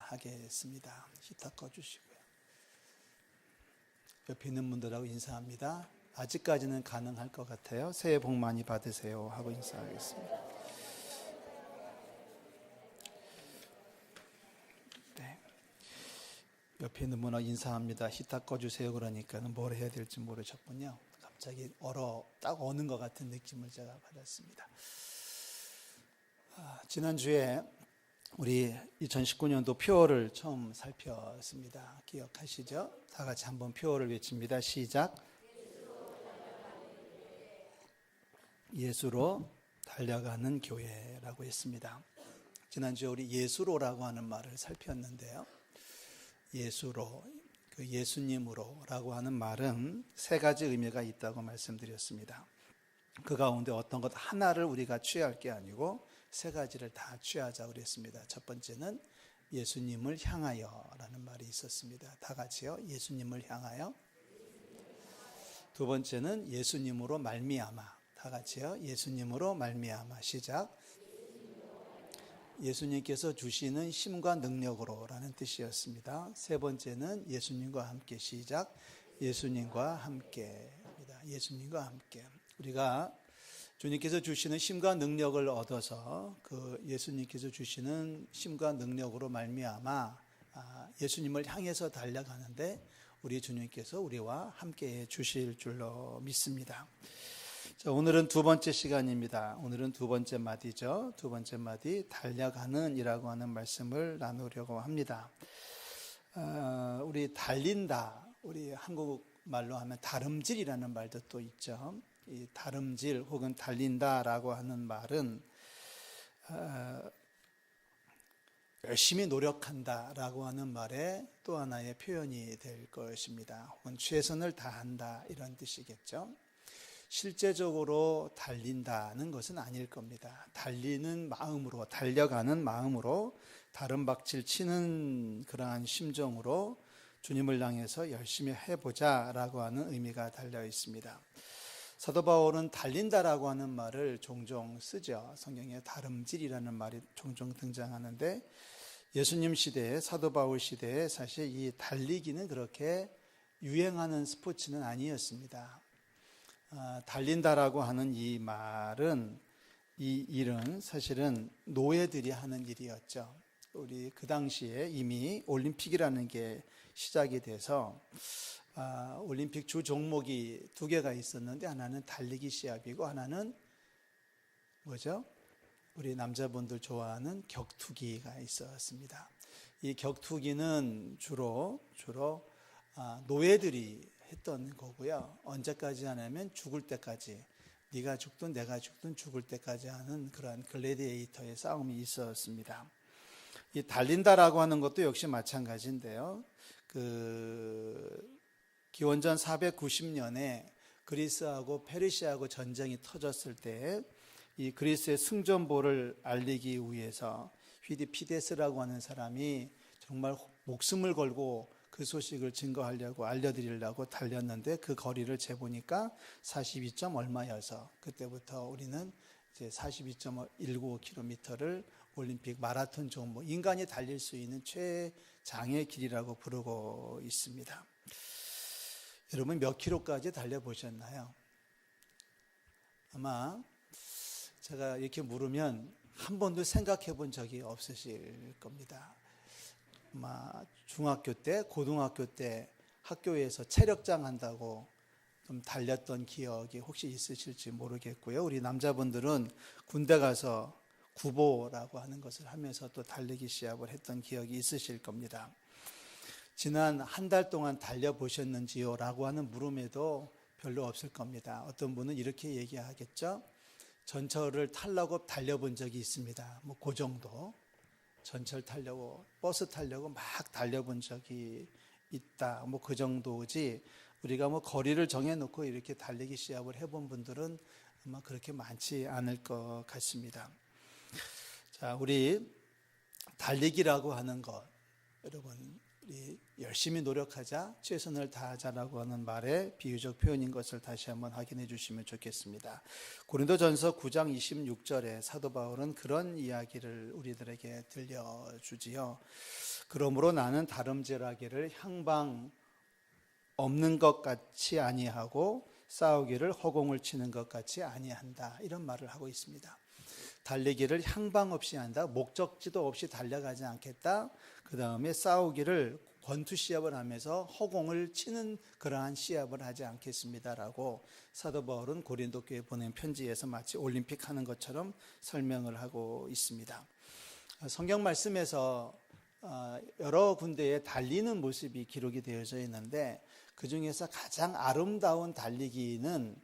하겠습니다. 히터 꺼주시고요. 옆에 있는 분들하고 인사합니다. 아직까지는 가능할 것 같아요. 새해 복 많이 받으세요 하고 인사하겠습니다. 네. 옆에 있는 분하고 인사합니다. 히터 꺼주세요 그러니까 뭘 해야 될지 모르셨군요. 갑자기 딱 어는 것 같은 느낌을 제가 받았습니다. 지난주에 우리 2019년도 표어를 처음 살폈습니다. 기억하시죠? 다 같이 한번 표어를 외칩니다. 시작. 예수로 달려가는 교회라고 했습니다. 지난주에 우리 예수로라고 하는 말을 살폈는데요. 예수로, 그 예수님으로라고 하는 말은 세 가지 의미가 있다고 말씀드렸습니다. 그 가운데 어떤 것 하나를 우리가 취할 게 아니고 세 가지를 다 취하자고 그랬습니다. 첫 번째는 예수님을 향하여라는 말이 있었습니다. 다 같이요. 예수님을 향하여. 두 번째는 예수님으로 말미암아. 다 같이요. 예수님으로 말미암아. 시작. 예수님께서 주시는 힘과 능력으로라는 뜻이었습니다. 세 번째는 예수님과 함께. 시작. 예수님과 함께입니다. 예수님과 함께. 우리가 주님께서 주시는 힘과 능력을 얻어서 그 예수님께서 주시는 힘과 능력으로 말미암아 예수님을 향해서 달려가는데 우리 주님께서 우리와 함께 해 주실 줄로 믿습니다. 자, 오늘은 두 번째 시간입니다. 오늘은 두 번째 마디죠. 두 번째 마디 달려가는 이라고 하는 말씀을 나누려고 합니다. 우리 달린다, 우리 한국말로 하면 다름질이라는 말도 또 있죠. 이 다름질 혹은 달린다라고 하는 말은 열심히 노력한다라고 하는 말의 또 하나의 표현이 될 것입니다. 혹은 최선을 다한다 이런 뜻이겠죠. 실제적으로 달린다는 것은 아닐 겁니다. 달리는 마음으로, 달려가는 마음으로 다름박질 치는 그러한 심정으로 주님을 향해서 열심히 해보자라고 하는 의미가 달려 있습니다. 사도 바울은 달린다라고 하는 말을 종종 쓰죠. 성경에 다름질이라는 말이 종종 등장하는데 예수님 시대에, 사도 바울 시대에 사실 이 달리기는 그렇게 유행하는 스포츠는 아니었습니다. 달린다라고 하는 이 말은, 이 일은 사실은 노예들이 하는 일이었죠. 우리 그 당시에 이미 올림픽이라는 게 시작이 돼서 올림픽 주 종목이 두 개가 있었는데 하나는 달리기 시합이고 하나는 뭐죠? 우리 남자분들 좋아하는 격투기가 있었습니다. 이 격투기는 주로 노예들이 했던 거고요. 언제까지 하냐면 죽을 때까지, 네가 죽든 내가 죽든 죽을 때까지 하는 그러한 글래디에이터의 싸움이 있었습니다. 이 달린다라고 하는 것도 역시 마찬가지인데요. 기원전 490년에 그리스하고 페르시아하고 전쟁이 터졌을 때 이 그리스의 승전보를 알리기 위해서 휘디피데스라고 하는 사람이 정말 목숨을 걸고 그 소식을 증거하려고 알려드리려고 달렸는데 그 거리를 재보니까 42점 얼마여서 그때부터 우리는 이제 42.19km를 올림픽 마라톤 종목, 인간이 달릴 수 있는 최장의 길이라고 부르고 있습니다. 여러분 몇 킬로까지 달려보셨나요? 아마 제가 이렇게 물으면 한 번도 생각해 본 적이 없으실 겁니다. 아마 중학교 때, 고등학교 때 학교에서 체력장 한다고 좀 달렸던 기억이 혹시 있으실지 모르겠고요. 우리 남자분들은 군대 가서 구보라고 하는 것을 하면서 또 달리기 시합을 했던 기억이 있으실 겁니다. 지난 한 달 동안 달려보셨는지요? 라고 하는 물음에도 별로 없을 겁니다. 어떤 분은 이렇게 얘기하겠죠. 전철을 타려고 달려본 적이 있습니다. 뭐 그 정도. 전철 타려고, 버스 타려고 막 달려본 적이 있다. 뭐 그 정도지. 우리가 뭐 거리를 정해놓고 이렇게 달리기 시합을 해본 분들은 아마 그렇게 많지 않을 것 같습니다. 자, 우리 달리기라고 하는 것, 여러분, 우리 열심히 노력하자, 최선을 다하자라고 하는 말의 비유적 표현인 것을 다시 한번 확인해 주시면 좋겠습니다. 고린도전서 9장 26절에 사도 바울은 그런 이야기를 우리들에게 들려주지요. 그러므로 나는 다름질하기를 향방 없는 것 같이 아니하고 싸우기를 허공을 치는 것 같이 아니한다. 이런 말을 하고 있습니다. 달리기를 향방 없이 한다. 목적지도 없이 달려가지 않겠다. 그 다음에 싸우기를 권투 시합을 하면서 허공을 치는 그러한 시합을 하지 않겠습니다라고 사도 바울은 고린도 교회에 보낸 편지에서 마치 올림픽 하는 것처럼 설명을 하고 있습니다. 성경 말씀에서 여러 군데에 달리는 모습이 기록이 되어져 있는데 그 중에서 가장 아름다운 달리기는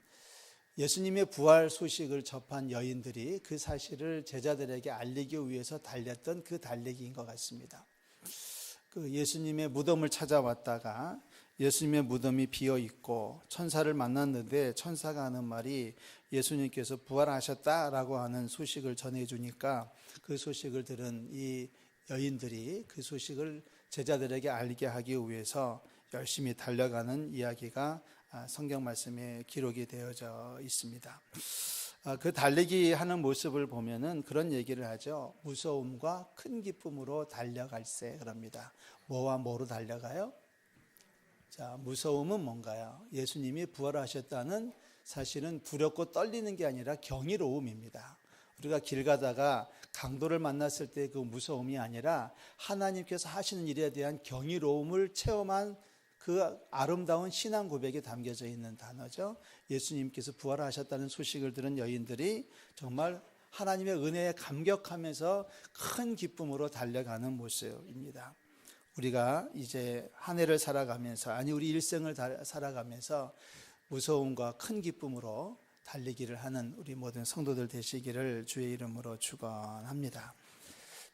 예수님의 부활 소식을 접한 여인들이 그 사실을 제자들에게 알리기 위해서 달렸던 그 달리기인 것 같습니다. 그 예수님의 무덤을 찾아왔다가 예수님의 무덤이 비어 있고 천사를 만났는데 천사가 하는 말이 예수님께서 부활하셨다라고 하는 소식을 전해주니까 그 소식을 들은 이 여인들이 그 소식을 제자들에게 알게 하기 위해서 열심히 달려가는 이야기가 성경 말씀에 기록이 되어져 있습니다. 그 달리기 하는 모습을 보면은 그런 얘기를 하죠. 무서움과 큰 기쁨으로 달려갈세 그럽니다. 뭐와 뭐로 달려가요? 자, 무서움은 뭔가요? 예수님이 부활하셨다는 사실은 두렵고 떨리는 게 아니라 경이로움입니다. 우리가 길 가다가 강도를 만났을 때 그 무서움이 아니라 하나님께서 하시는 일에 대한 경이로움을 체험한 그 아름다운 신앙 고백이 담겨져 있는 단어죠. 예수님께서 부활하셨다는 소식을 들은 여인들이 정말 하나님의 은혜에 감격하면서 큰 기쁨으로 달려가는 모습입니다. 우리가 이제 한 해를 살아가면서 우리 일생을 살아가면서 무서움과 큰 기쁨으로 달리기를 하는 우리 모든 성도들 되시기를 주의 이름으로 축원합니다.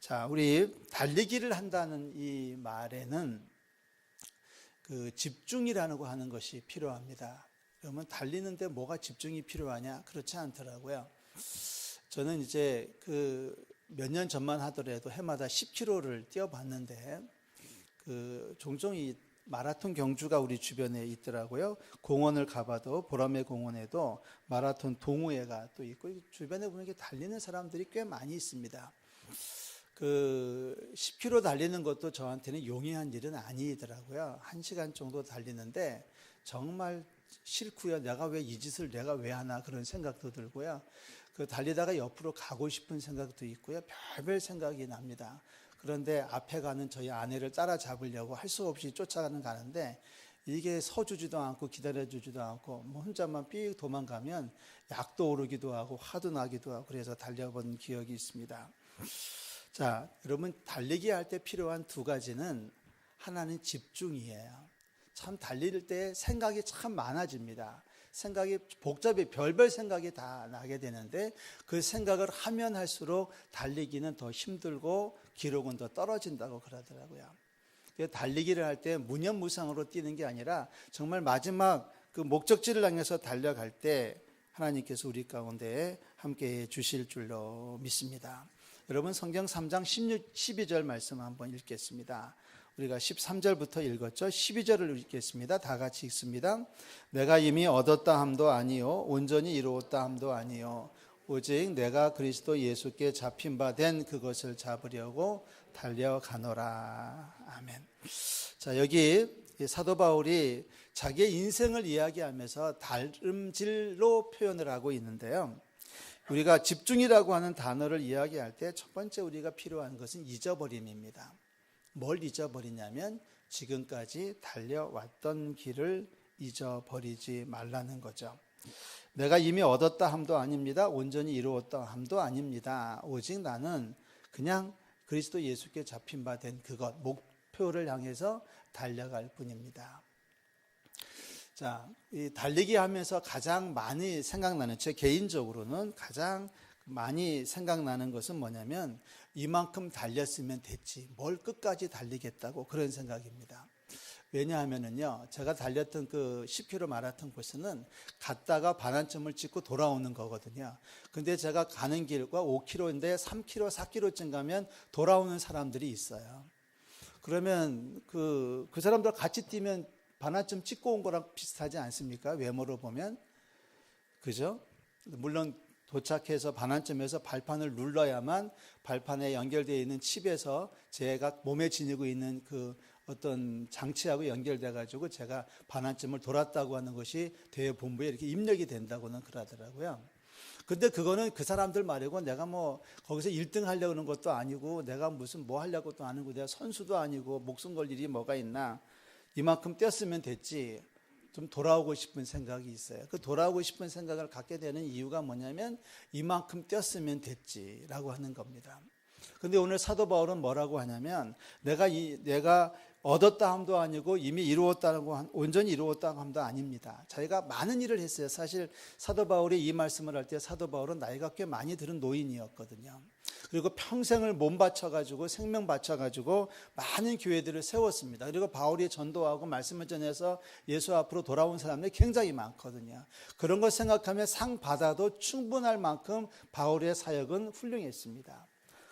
자, 우리 달리기를 한다는 이 말에는 그 집중이라고 하는 것이 필요합니다. 그러면 달리는데 뭐가 집중이 필요하냐? 그렇지 않더라고요. 저는 이제 그 몇 년 전만 하더라도 해마다 10km를 뛰어봤는데 그 종종 이 마라톤 경주가 우리 주변에 있더라고요. 공원을 가봐도 보라매 공원에도 마라톤 동호회가 또 있고 주변에 보면 달리는 사람들이 꽤 많이 있습니다. 그 10km 달리는 것도 저한테는 용이한 일은 아니더라고요. 1시간 정도 달리는데 정말 싫고요. 내가 왜 이 짓을 내가 왜 하나 그런 생각도 들고요. 그 달리다가 옆으로 가고 싶은 생각도 있고요. 별별 생각이 납니다. 그런데 앞에 가는 저희 아내를 따라잡으려고 할 수 없이 가는데 이게 서주지도 않고 기다려주지도 않고 뭐 혼자만 삐 도망가면 약도 오르기도 하고 화도 나기도 하고 그래서 달려본 기억이 있습니다. 자, 여러분 달리기 할 때 필요한 두 가지는 하나는 집중이에요. 참 달릴 때 생각이 참 많아집니다. 생각이 복잡해 별별 생각이 다 나게 되는데 그 생각을 하면 할수록 달리기는 더 힘들고 기록은 더 떨어진다고 그러더라고요. 달리기를 할 때 무념무상으로 뛰는 게 아니라 정말 마지막 그 목적지를 향해서 달려갈 때 하나님께서 우리 가운데 함께해 주실 줄로 믿습니다. 여러분 성경 3장 12절 말씀 한번 읽겠습니다. 우리가 13절부터 읽었죠. 12절을 읽겠습니다. 다 같이 읽습니다. 내가 이미 얻었다 함도 아니요 온전히 이루었다 함도 아니요 오직 내가 그리스도 예수께 잡힌 바 된 그것을 잡으려고 달려가노라. 아멘. 자, 여기 사도 바울이 자기의 인생을 이야기하면서 다름질로 표현을 하고 있는데요. 우리가 집중이라고 하는 단어를 이야기할 때 첫 번째 우리가 필요한 것은 잊어버림입니다. 뭘 잊어버리냐면 지금까지 달려왔던 길을 잊어버리지 말라는 거죠. 내가 이미 얻었다 함도 아닙니다. 온전히 이루었다 함도 아닙니다. 오직 나는 그냥 그리스도 예수께 잡힌 바 된 그것, 목표를 향해서 달려갈 뿐입니다. 자, 이 달리기 하면서 가장 많이 생각나는, 제 개인적으로는 가장 많이 생각나는 것은 뭐냐면 이만큼 달렸으면 됐지, 뭘 끝까지 달리겠다고 그런 생각입니다. 왜냐하면은요, 제가 달렸던 그 10km 마라톤 코스는 갔다가 반환점을 찍고 돌아오는 거거든요. 근데 제가 가는 길과 5km인데 3km, 4km쯤 가면 돌아오는 사람들이 있어요. 그러면 그 사람들 같이 뛰면 반환점 찍고 온 거랑 비슷하지 않습니까? 외모로 보면. 그죠? 물론 도착해서 반환점에서 발판을 눌러야만 발판에 연결되어 있는 칩에서 제가 몸에 지니고 있는 그 어떤 장치하고 연결돼 가지고 제가 반환점을 돌았다고 하는 것이 대본부에 이렇게 입력이 된다고는 그러더라고요. 근데 그거는 그 사람들 말이고 내가 뭐 거기서 1등 하려고 하는 것도 아니고 내가 무슨 뭐 하려고 또 아니고 내가 선수도 아니고 목숨 걸 일이 뭐가 있나. 이만큼 뛰었으면 됐지. 좀 돌아오고 싶은 생각이 있어요. 그 돌아오고 싶은 생각을 갖게 되는 이유가 뭐냐면 이만큼 뛰었으면 됐지라고 하는 겁니다. 근데 오늘 사도 바울은 뭐라고 하냐면 내가 얻었다 함도 아니고 이미 이루었다고 온전히 이루었다고 함도 아닙니다. 자기가 많은 일을 했어요. 사실 사도 바울이 이 말씀을 할 때 사도 바울은 나이가 꽤 많이 들은 노인이었거든요. 그리고 평생을 몸 바쳐가지고 생명 바쳐가지고 많은 교회들을 세웠습니다. 그리고 바울이 전도하고 말씀을 전해서 예수 앞으로 돌아온 사람들이 굉장히 많거든요. 그런 걸 생각하면 상 받아도 충분할 만큼 바울의 사역은 훌륭했습니다.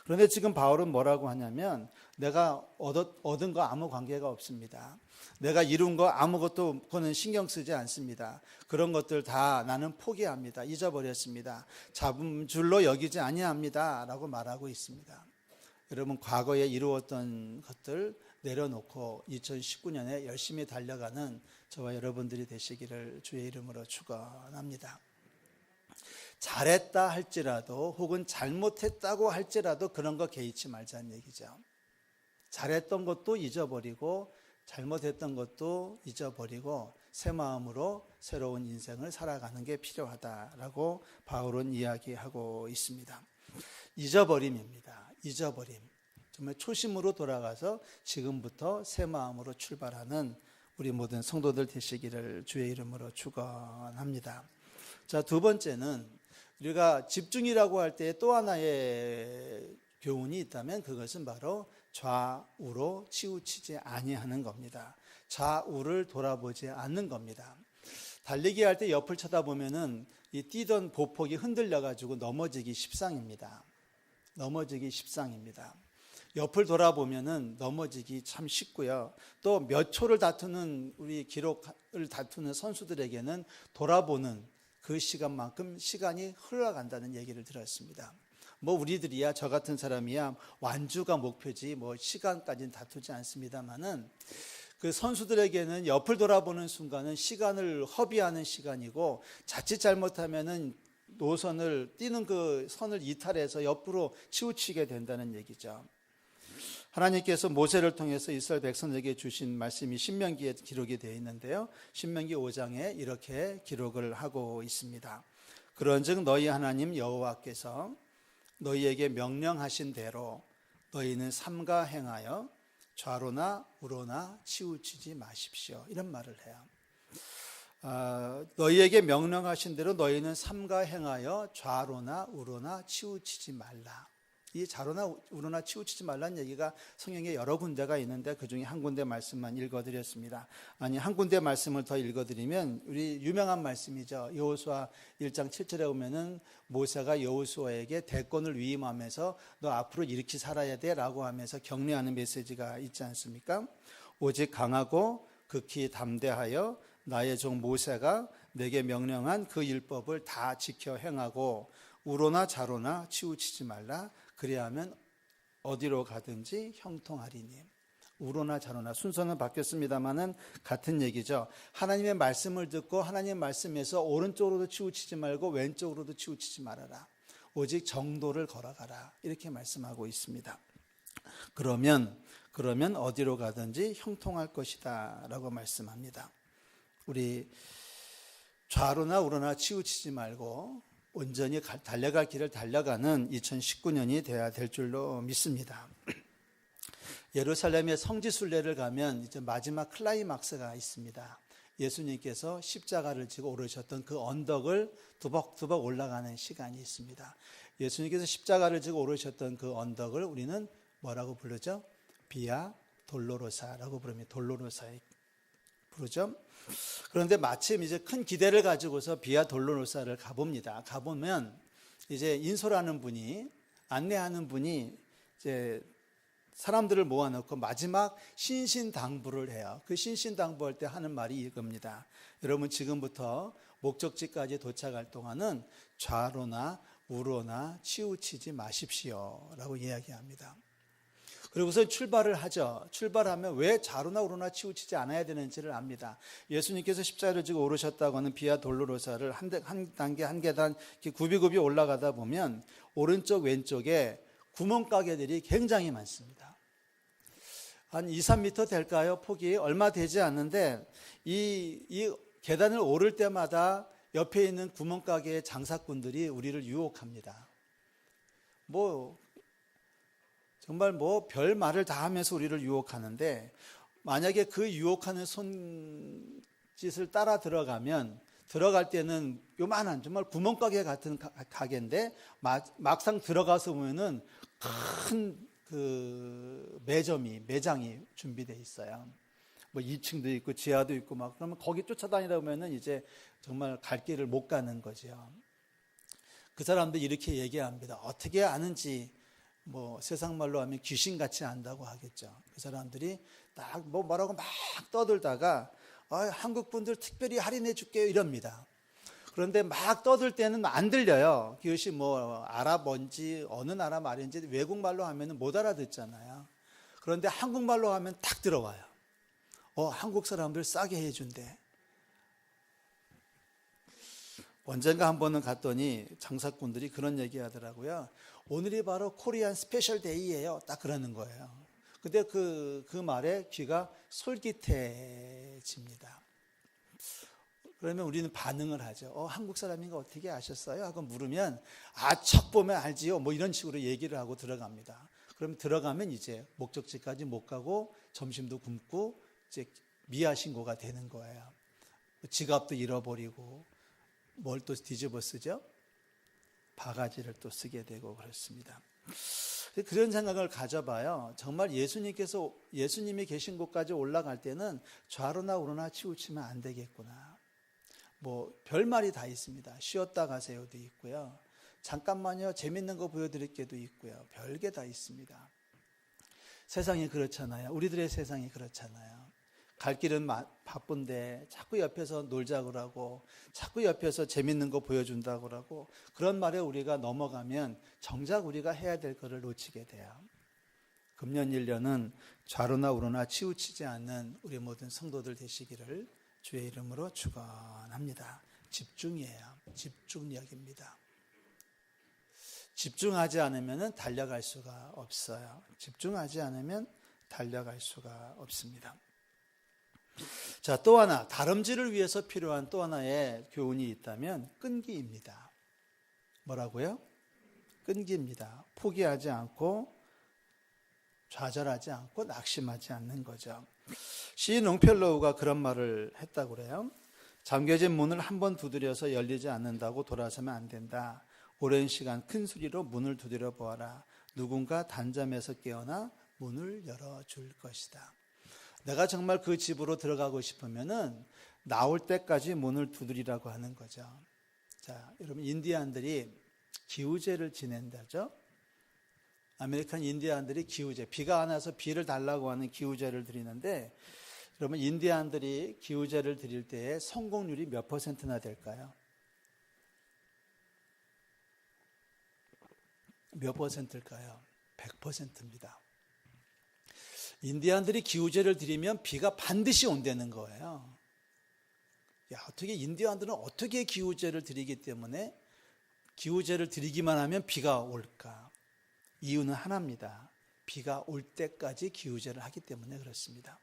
그런데 지금 바울은 뭐라고 하냐면 내가 얻은 거 아무 관계가 없습니다. 내가 이룬 거 아무것도 그거는 신경 쓰지 않습니다. 그런 것들 다 나는 포기합니다. 잊어버렸습니다. 잡은 줄로 여기지 아니합니다 라고 말하고 있습니다. 여러분 과거에 이루었던 것들 내려놓고 2019년에 열심히 달려가는 저와 여러분들이 되시기를 주의 이름으로 축원합니다. 잘했다 할지라도 혹은 잘못했다고 할지라도 그런 거 개의치 말자는 얘기죠. 잘했던 것도 잊어버리고 잘못했던 것도 잊어버리고 새 마음으로 새로운 인생을 살아가는 게 필요하다라고 바울은 이야기하고 있습니다. 잊어버림입니다. 잊어버림. 정말 초심으로 돌아가서 지금부터 새 마음으로 출발하는 우리 모든 성도들 되시기를 주의 이름으로 축원합니다. 자, 두 번째는 우리가 집중이라고 할 때 또 하나의 교훈이 있다면 그것은 바로 좌우로 치우치지 아니하는 겁니다. 좌우를 돌아보지 않는 겁니다. 달리기 할 때 옆을 쳐다보면은 이 뛰던 보폭이 흔들려 가지고 넘어지기 십상입니다. 넘어지기 십상입니다. 옆을 돌아보면은 넘어지기 참 쉽고요. 또 몇 초를 다투는 우리 기록을 다투는 선수들에게는 돌아보는 그 시간만큼 시간이 흘러간다는 얘기를 들었습니다. 뭐 우리들이야 저 같은 사람이야 완주가 목표지 뭐 시간까지는 다투지 않습니다만은 그 선수들에게는 옆을 돌아보는 순간은 시간을 허비하는 시간이고 자칫 잘못하면은 노선을 뛰는 그 선을 이탈해서 옆으로 치우치게 된다는 얘기죠. 하나님께서 모세를 통해서 이스라엘 백성에게 주신 말씀이 신명기에 기록이 되어 있는데요. 신명기 5장에 이렇게 기록을 하고 있습니다. 그런즉 너희 하나님 여호와께서 너희에게 명령하신 대로 너희는 삼가 행하여 좌로나 우로나 치우치지 마십시오. 이런 말을 해요. 너희에게 명령하신 대로 너희는 삼가 행하여 좌로나 우로나 치우치지 말라. 이 좌로나 우로나 치우치지 말라는 얘기가 성경에 여러 군데가 있는데 그중에 한 군데 말씀만 읽어드렸습니다. 아니 한 군데 말씀을 더 읽어드리면 우리 유명한 말씀이죠. 여호수아 1장 7절에 보면은 모세가 여호수아에게 대권을 위임하면서 너 앞으로 이렇게 살아야 돼 라고 하면서 격려하는 메시지가 있지 않습니까? 오직 강하고 극히 담대하여 나의 종 모세가 내게 명령한 그 율법을 다 지켜 행하고 우로나 좌로나 치우치지 말라. 그래야 하면 어디로 가든지 형통하리니. 우로나 좌로나 순서는 바뀌었습니다만은 같은 얘기죠. 하나님의 말씀을 듣고 하나님의 말씀에서 오른쪽으로도 치우치지 말고 왼쪽으로도 치우치지 말아라. 오직 정도를 걸어가라. 이렇게 말씀하고 있습니다. 그러면 어디로 가든지 형통할 것이다 라고 말씀합니다. 우리 좌로나 우로나 치우치지 말고 온전히 달려갈 길을 달려가는 2019년이 돼야 될 줄로 믿습니다. 예루살렘의 성지순례를 가면 이제 마지막 클라이막스가 있습니다. 예수님께서 십자가를 지고 오르셨던 그 언덕을 두벅두벅 올라가는 시간이 있습니다. 예수님께서 십자가를 지고 오르셨던 그 언덕을 우리는 뭐라고 부르죠? 비아 돌로로사라고 부릅니다. 돌로로사에 부르죠. 그런데 마침 이제 큰 기대를 가지고서 비아 돌로로사를 가봅니다. 가보면 이제 인솔하는 분이 안내하는 분이 이제 사람들을 모아놓고 마지막 신신당부를 해요. 그 신신당부할 때 하는 말이 이겁니다. 여러분 지금부터 목적지까지 도착할 동안은 좌로나 우로나 치우치지 마십시오 라고 이야기합니다. 그리고서 출발을 하죠. 출발하면 왜 좌로나 우로나 치우치지 않아야 되는지를 압니다. 예수님께서 십자가를 지고 오르셨다고 하는 비아 돌로로사를 한 단계 한 계단 굽이굽이 올라가다 보면 오른쪽 왼쪽에 구멍가게들이 굉장히 많습니다. 한 2, 3m 될까요? 폭이 얼마 되지 않는데 이 계단을 오를 때마다 옆에 있는 구멍가게의 장사꾼들이 우리를 유혹합니다. 정말 별 말을 다 하면서 우리를 유혹하는데, 만약에 그 유혹하는 손짓을 따라 들어갈 때는 요만한 정말 구멍가게 같은 가게인데 막상 들어가서 보면은 큰 그 매장이 준비되어 있어요. 2층도 있고 지하도 있고 그러면 거기 쫓아다니다 보면은 이제 정말 갈 길을 못 가는 거죠. 그 사람들이 이렇게 얘기합니다. 어떻게 아는지 세상 말로 하면 귀신같이 안다고 하겠죠. 그 사람들이 딱 뭐라고 막 떠들다가 한국 분들 특별히 할인해 줄게요 이럽니다. 그런데 막 떠들 때는 안 들려요. 그것이 아랍어인지 어느 나라 말인지 외국 말로 하면 못 알아듣잖아요. 그런데 한국말로 하면 딱 들어와요. 한국 사람들 싸게 해준대. 언젠가 한 번은 갔더니 장사꾼들이 그런 얘기 하더라고요. 오늘이 바로 코리안 스페셜 데이예요. 딱 그러는 거예요. 근데 그 말에 귀가 솔깃해집니다. 그러면 우리는 반응을 하죠. 한국 사람인 거 어떻게 아셨어요? 하고 물으면 척 보면 알지요. 이런 식으로 얘기를 하고 들어갑니다. 그럼 들어가면 이제 목적지까지 못 가고 점심도 굶고 이제 미아 신고가 되는 거예요. 지갑도 잃어버리고 뭘 또 뒤집어 쓰죠? 바가지를 또 쓰게 되고 그렇습니다. 그런 생각을 가져봐요. 정말 예수님이 계신 곳까지 올라갈 때는 좌로나 우로나 치우치면 안 되겠구나. 별말이 다 있습니다. 쉬었다 가세요도 있고요. 잠깐만요, 재밌는 거 보여드릴게도 있고요. 별게 다 있습니다. 세상이 그렇잖아요. 우리들의 세상이 그렇잖아요. 갈 길은 바쁜데 자꾸 옆에서 놀자고 그러고 자꾸 옆에서 재밌는 거 보여준다고 그러고 그런 말에 우리가 넘어가면 정작 우리가 해야 될 거를 놓치게 돼요. 금년 1년은 좌로나 우로나 치우치지 않는 우리 모든 성도들 되시기를 주의 이름으로 축원합니다. 집중이에요. 집중력입니다. 집중하지 않으면 달려갈 수가 없어요. 집중하지 않으면 달려갈 수가 없습니다. 자, 또 하나, 다름질을 위해서 필요한 또 하나의 교훈이 있다면 끈기입니다. 뭐라고요? 끈기입니다. 포기하지 않고 좌절하지 않고 낙심하지 않는 거죠. 시인 롱펠로우가 그런 말을 했다고 그래요. 잠겨진 문을 한 번 두드려서 열리지 않는다고 돌아서면 안 된다. 오랜 시간 큰 소리로 문을 두드려 보아라. 누군가 단잠에서 깨어나 문을 열어줄 것이다. 내가 정말 그 집으로 들어가고 싶으면은 나올 때까지 문을 두드리라고 하는 거죠. 자, 여러분, 인디안들이 기우제를 지낸다죠. 아메리칸 인디안들이 기우제, 비가 안 와서 비를 달라고 하는 기우제를 드리는데, 여러분, 인디안들이 기우제를 드릴 때의 성공률이 몇 %나 될까요? 몇 %일까요? 100%입니다. 인디안들이 기우제를 드리면 비가 반드시 온다는 거예요. 어떻게 인디안들은 어떻게 기우제를 드리기 때문에 기우제를 드리기만 하면 비가 올까? 이유는 하나입니다. 비가 올 때까지 기우제를 하기 때문에 그렇습니다.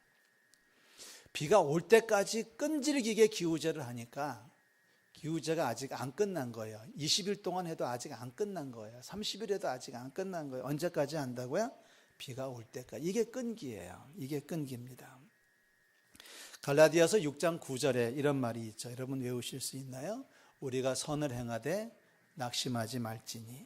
비가 올 때까지 끈질기게 기우제를 하니까 기우제가 아직 안 끝난 거예요. 20일 동안 해도 아직 안 끝난 거예요. 30일 해도 아직 안 끝난 거예요. 언제까지 한다고요? 비가 올 때까지. 이게 끈기예요. 이게 끈기입니다. 갈라디아서 6장 9절에 이런 말이 있죠. 여러분 외우실 수 있나요? 우리가 선을 행하되 낙심하지 말지니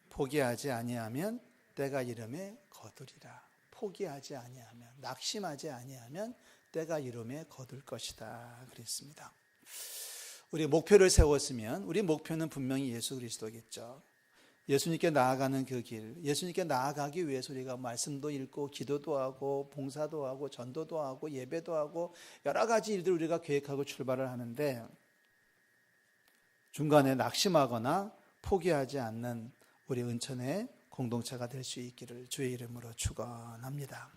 포기하지 아니하면 때가 이름에 거두리라. 포기하지 아니하면, 낙심하지 아니하면 때가 이름에 거둘 것이다 그랬습니다. 우리 목표를 세웠으면 우리 목표는 분명히 예수 그리스도겠죠. 예수님께 나아가는 그 길, 예수님께 나아가기 위해서 우리가 말씀도 읽고 기도도 하고 봉사도 하고 전도도 하고 예배도 하고 여러 가지 일들 우리가 계획하고 출발을 하는데, 중간에 낙심하거나 포기하지 않는 우리 은천의 공동체가 될 수 있기를 주의 이름으로 축원합니다.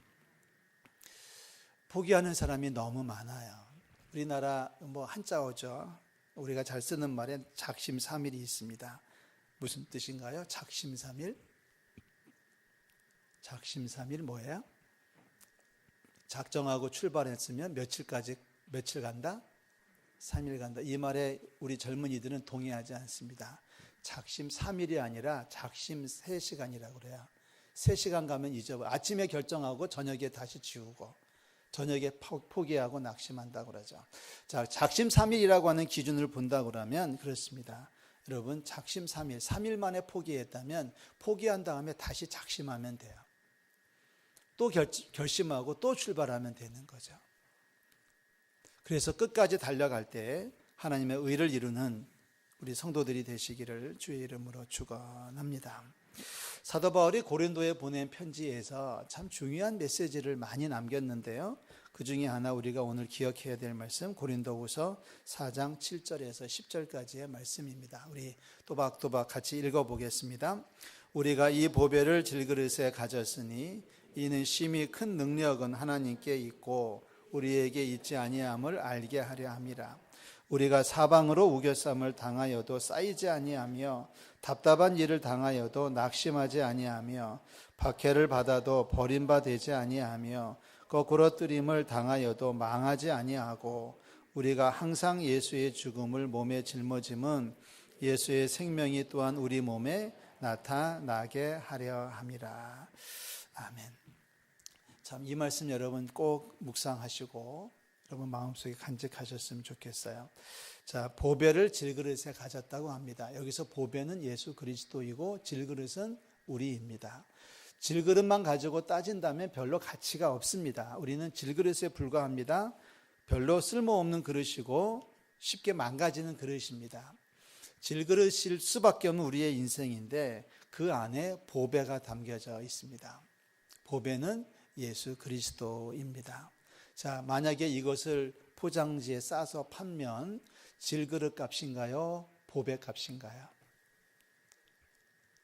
포기하는 사람이 너무 많아요. 우리나라 한자어죠. 우리가 잘 쓰는 말에 작심삼일이 있습니다. 무슨 뜻인가요? 작심삼일? 작심삼일 뭐예요? 작정하고 출발했으면 며칠 간다? 3일 간다. 이 말에 우리 젊은이들은 동의하지 않습니다. 작심 3일이 아니라 작심 3시간이라고 그래요. 3시간 가면 잊어버려. 아침에 결정하고 저녁에 다시 지우고 저녁에 포기하고 낙심한다고 그러죠. 자, 작심 3일이라고 하는 기준을 본다고 그러면 그렇습니다. 여러분, 작심 3일, 3일 만에 포기했다면 포기한 다음에 다시 작심하면 돼요. 또 결심하고 또 출발하면 되는 거죠. 그래서 끝까지 달려갈 때 하나님의 의를 이루는 우리 성도들이 되시기를 주의 이름으로 축원합니다. 사도 바울이 고린도에 보낸 편지에서 참 중요한 메시지를 많이 남겼는데요. 그 중에 하나 우리가 오늘 기억해야 될 말씀 고린도후서 4장 7절에서 10절까지의 말씀입니다. 우리 또박또박 같이 읽어보겠습니다. 우리가 이 보배를 질그릇에 가졌으니 이는 심히 큰 능력은 하나님께 있고 우리에게 있지 아니함을 알게 하려 함이라. 우리가 사방으로 우겨쌈을 당하여도 쌓이지 아니하며 답답한 일을 당하여도 낙심하지 아니하며 박해를 받아도 버림받지 아니하며 거꾸로 뜨림을 당하여도 망하지 아니하고 우리가 항상 예수의 죽음을 몸에 짊어짐은 예수의 생명이 또한 우리 몸에 나타나게 하려 함이라. 아멘. 참 이 말씀 여러분 꼭 묵상하시고 여러분 마음속에 간직하셨으면 좋겠어요. 자, 보배를 질그릇에 가졌다고 합니다. 여기서 보배는 예수 그리스도이고 질그릇은 우리입니다. 질그릇만 가지고 따진다면 별로 가치가 없습니다. 우리는 질그릇에 불과합니다. 별로 쓸모없는 그릇이고 쉽게 망가지는 그릇입니다. 질그릇일 수밖에 없는 우리의 인생인데 그 안에 보배가 담겨져 있습니다. 보배는 예수 그리스도입니다. 자, 만약에 이것을 포장지에 싸서 판면 질그릇 값인가요? 보배 값인가요?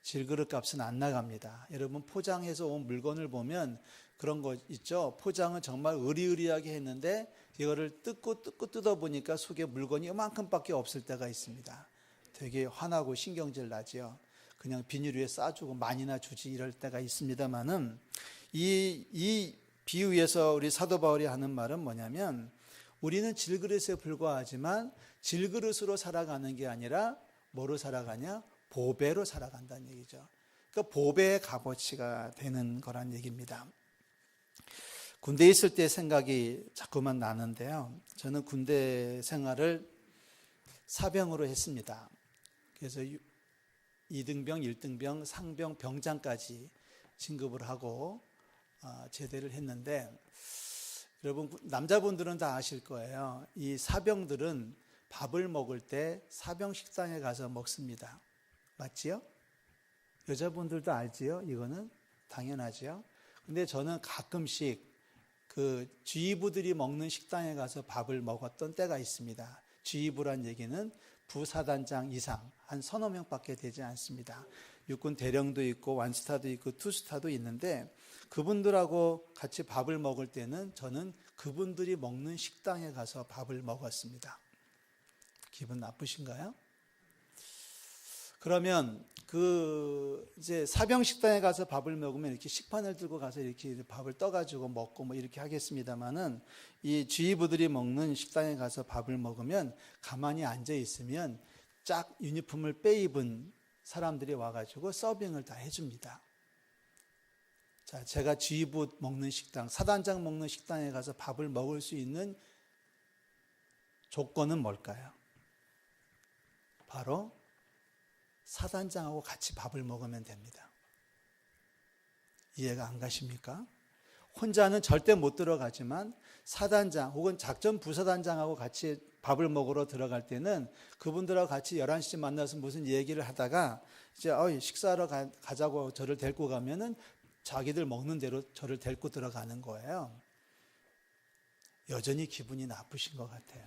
질그릇 값은 안 나갑니다. 여러분 포장해서 온 물건을 보면 그런 거 있죠. 포장은 정말 으리으리하게 했는데 이거를 뜯고 뜯어보니까 속에 물건이 이만큼밖에 없을 때가 있습니다. 되게 화나고 신경질 나죠. 그냥 비닐 위에 싸주고 많이나 주지 이럴 때가 있습니다만은 이 비유에서 우리 사도 바울이 하는 말은 뭐냐면 우리는 질그릇에 불과하지만 질그릇으로 살아가는 게 아니라 뭐로 살아가냐? 보배로 살아간다는 얘기죠. 그러니까 보배의 값어치가 되는 거란 얘기입니다. 군대에 있을 때 생각이 자꾸만 나는데요. 저는 군대 생활을 사병으로 했습니다. 그래서 2등병, 1등병, 상병, 병장까지 진급을 하고 제대를 했는데 여러분 남자분들은 다 아실 거예요. 이 사병들은 밥을 먹을 때 사병 식당에 가서 먹습니다. 맞지요? 여자분들도 알지요? 이거는 당연하지요. 근데 저는 가끔씩 그 지휘부들이 먹는 식당에 가서 밥을 먹었던 때가 있습니다. 지휘부란 얘기는 부사단장 이상 한 서너 명밖에 되지 않습니다. 육군 대령도 있고 완스타도 있고 투스타도 있는데 그분들하고 같이 밥을 먹을 때는 저는 그분들이 먹는 식당에 가서 밥을 먹었습니다. 기분 나쁘신가요? 그러면 이제 사병 식당에 가서 밥을 먹으면 이렇게 식판을 들고 가서 이렇게 밥을 떠가지고 먹고 뭐 이렇게 하겠습니다만은 이 지휘부들이 먹는 식당에 가서 밥을 먹으면 가만히 앉아 있으면 쫙 유니폼을 빼입은 사람들이 와가지고 서빙을 다 해줍니다. 자, 제가 지휘부 먹는 식당, 사단장 먹는 식당에 가서 밥을 먹을 수 있는 조건은 뭘까요? 바로 사단장하고 같이 밥을 먹으면 됩니다. 이해가 안 가십니까? 혼자는 절대 못 들어가지만 사단장 혹은 작전 부사단장하고 같이 밥을 먹으러 들어갈 때는 그분들하고 같이 11시쯤 만나서 무슨 얘기를 하다가 이제 식사하러 가자고 저를 데리고 가면은 자기들 먹는 대로 저를 데리고 들어가는 거예요. 여전히 기분이 나쁘신 것 같아요.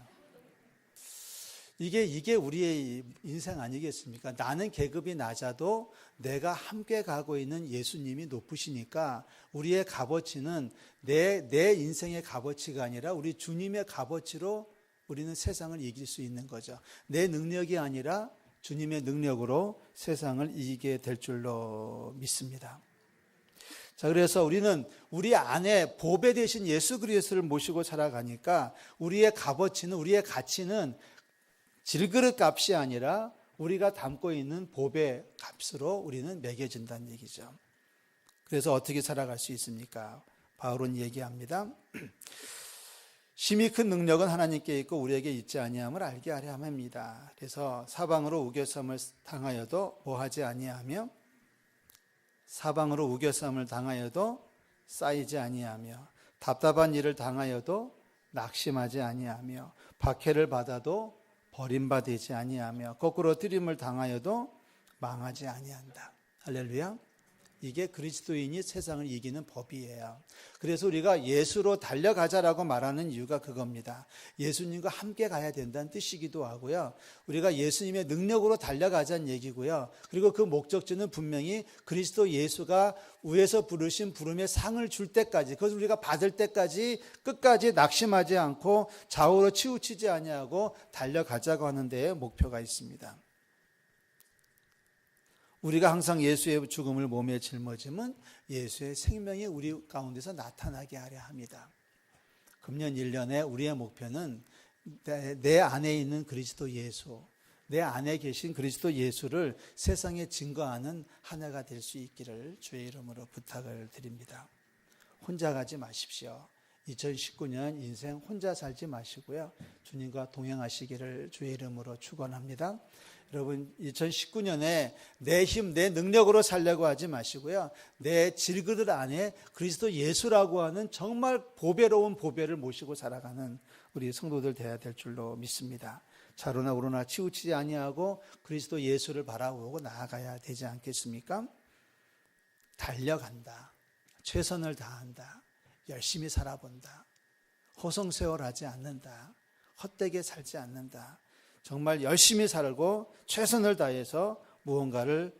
이게 우리의 인생 아니겠습니까? 나는 계급이 낮아도 내가 함께 가고 있는 예수님이 높으시니까 우리의 값어치는 내 인생의 값어치가 아니라 우리 주님의 값어치로 우리는 세상을 이길 수 있는 거죠. 내 능력이 아니라 주님의 능력으로 세상을 이기게 될 줄로 믿습니다. 자, 그래서 우리는 우리 안에 보배 되신 예수 그리스도를 모시고 살아가니까 우리의 값어치는, 우리의 가치는 질그릇 값이 아니라 우리가 담고 있는 보배 값으로 우리는 매겨진다는 얘기죠. 그래서 어떻게 살아갈 수 있습니까? 바울은 얘기합니다. 심히 큰 능력은 하나님께 있고 우리에게 있지 아니함을 알게 하려 함입니다. 그래서 사방으로 우겨쌈을 당하여도 뭐하지 아니하며, 사방으로 우겨쌈을 당하여도 쌓이지 아니하며, 답답한 일을 당하여도 낙심하지 아니하며, 박해를 받아도 버림받지 아니하며, 거꾸로 뜨림을 당하여도 망하지 아니한다. 할렐루야. 이게 그리스도인이 세상을 이기는 법이에요. 그래서 우리가 예수로 달려가자라고 말하는 이유가 그겁니다. 예수님과 함께 가야 된다는 뜻이기도 하고요. 우리가 예수님의 능력으로 달려가자는 얘기고요. 그리고 그 목적지는 분명히 그리스도 예수가 위에서 부르신 부름의 상을 줄 때까지, 그것을 우리가 받을 때까지 끝까지 낙심하지 않고 좌우로 치우치지 아니하고 달려가자고 하는 데에 목표가 있습니다. 우리가 항상 예수의 죽음을 몸에 짊어짐은 예수의 생명이 우리 가운데서 나타나게 하려 합니다. 금년 1년에 우리의 목표는 내 안에 있는 그리스도 예수, 내 안에 계신 그리스도 예수를 세상에 증거하는 한 해가 될 수 있기를 주의 이름으로 부탁을 드립니다. 혼자 가지 마십시오. 2019년 인생 혼자 살지 마시고요. 주님과 동행하시기를 주의 이름으로 축원합니다. 여러분, 2019년에 내 힘, 내 능력으로 살려고 하지 마시고요. 내 질그릇 안에 그리스도 예수라고 하는 정말 보배로운 보배를 모시고 살아가는 우리 성도들 되어야 될 줄로 믿습니다. 좌로나 우로나 치우치지 아니하고 그리스도 예수를 바라보고 나아가야 되지 않겠습니까? 달려간다. 최선을 다한다. 열심히 살아본다. 허송세월하지 않는다. 헛되게 살지 않는다. 정말 열심히 살고 최선을 다해서 무언가를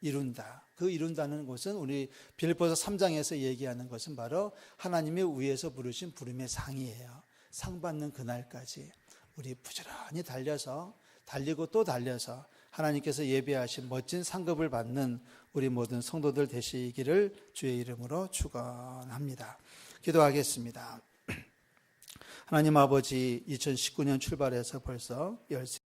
이룬다. 그 이룬다는 것은 우리 빌립보서 3장에서 얘기하는 것은 바로 하나님의 위에서 부르신 부름의 상이에요. 상 받는 그날까지 우리 부지런히 달리고 또 달려서 하나님께서 예비하신 멋진 상급을 받는 우리 모든 성도들 되시기를 주의 이름으로 축원합니다. 기도하겠습니다. 하나님 아버지, 2019년 출발해서 벌써